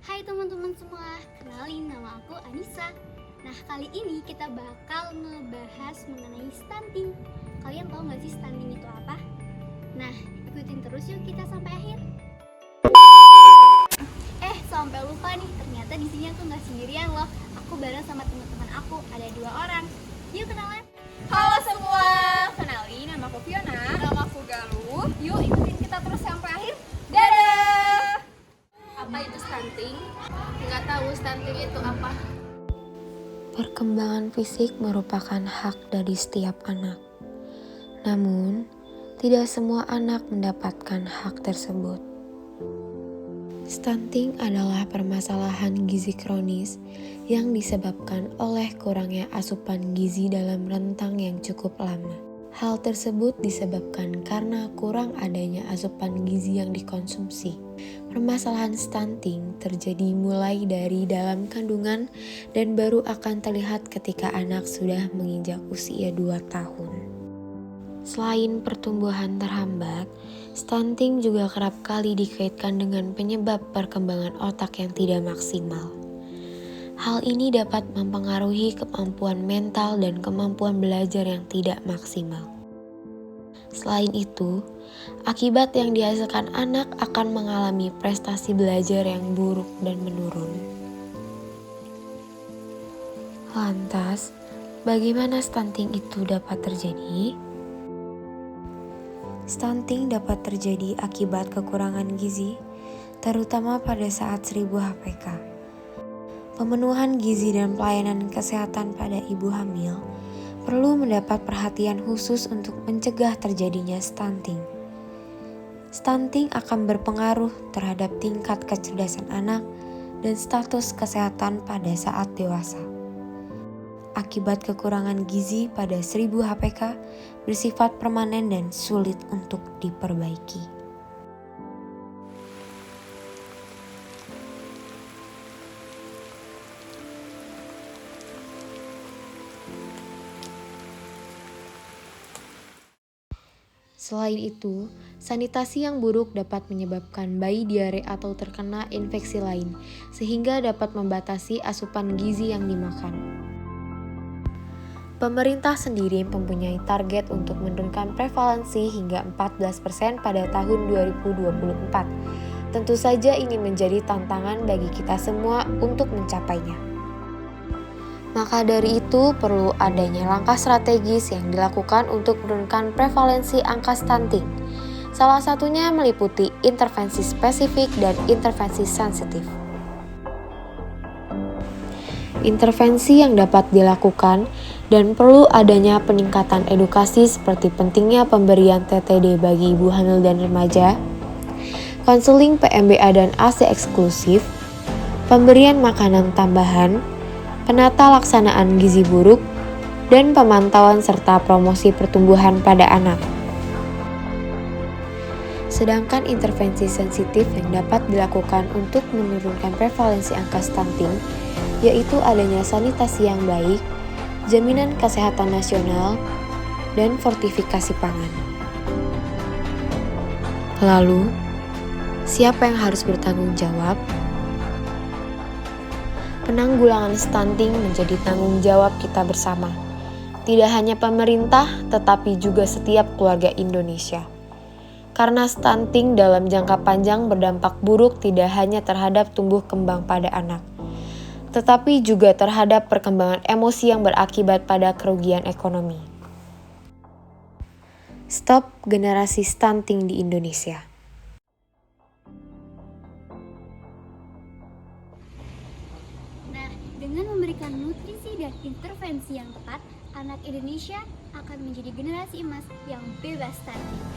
Hai teman-teman semua, kenalin nama aku Anissa. Nah, kali ini kita bakal ngebahas mengenai stunting. Kalian tahu nggak sih stunting itu apa? Nah, ikutin terus yuk kita sampai akhir. Sampai lupa nih, ternyata di sini aku nggak sendirian loh. Aku bareng sama teman-teman aku, ada 2 orang. Yuk kenalan. Halo semua, kenalin nama aku Fiona. Nama aku Galuh. Yuk ikutin kita terus sampai akhir. Dadah! Apa itu stunting? Nggak tahu stunting itu apa. Perkembangan fisik merupakan hak dari setiap anak. Namun, tidak semua anak mendapatkan hak tersebut. Stunting adalah permasalahan gizi kronis yang disebabkan oleh kurangnya asupan gizi dalam rentang yang cukup lama. Hal tersebut disebabkan karena kurang adanya asupan gizi yang dikonsumsi. Permasalahan stunting terjadi mulai dari dalam kandungan dan baru akan terlihat ketika anak sudah menginjak usia 2 tahun. Selain pertumbuhan terhambat, stunting juga kerap kali dikaitkan dengan penyebab perkembangan otak yang tidak maksimal. Hal ini dapat mempengaruhi kemampuan mental dan kemampuan belajar yang tidak maksimal. Selain itu, akibat yang dihasilkan anak akan mengalami prestasi belajar yang buruk dan menurun. Lantas, bagaimana stunting itu dapat terjadi? Stunting dapat terjadi akibat kekurangan gizi, terutama pada saat 1000 HPK. Pemenuhan gizi dan pelayanan kesehatan pada ibu hamil perlu mendapat perhatian khusus untuk mencegah terjadinya stunting. Stunting akan berpengaruh terhadap tingkat kecerdasan anak dan status kesehatan pada saat dewasa. Akibat kekurangan gizi pada 1000 HPK bersifat permanen dan sulit untuk diperbaiki. Selain itu, sanitasi yang buruk dapat menyebabkan bayi diare atau terkena infeksi lain, sehingga dapat membatasi asupan gizi yang dimakan. Pemerintah sendiri mempunyai target untuk menurunkan prevalensi hingga 14% pada tahun 2024. Tentu saja ini menjadi tantangan bagi kita semua untuk mencapainya. Maka dari itu perlu adanya langkah strategis yang dilakukan untuk menurunkan prevalensi angka stunting. Salah satunya meliputi intervensi spesifik dan intervensi sensitif. Intervensi yang dapat dilakukan dan perlu adanya peningkatan edukasi seperti pentingnya pemberian TTD bagi ibu hamil dan remaja, konseling PMBA dan ASI eksklusif, pemberian makanan tambahan, penata laksanaan gizi buruk, dan pemantauan serta promosi pertumbuhan pada anak. Sedangkan intervensi sensitif yang dapat dilakukan untuk menurunkan prevalensi angka stunting yaitu adanya sanitasi yang baik, jaminan kesehatan nasional, dan fortifikasi pangan. Lalu, siapa yang harus bertanggung jawab? Penanggulangan stunting menjadi tanggung jawab kita bersama. Tidak hanya pemerintah, tetapi juga setiap keluarga Indonesia. Karena stunting dalam jangka panjang berdampak buruk tidak hanya terhadap tumbuh kembang pada anak, tetapi juga terhadap perkembangan emosi yang berakibat pada kerugian ekonomi. Stop generasi stunting di Indonesia. Nah, dengan memberikan nutrisi dan intervensi yang tepat, anak Indonesia akan menjadi generasi emas yang bebas stunting.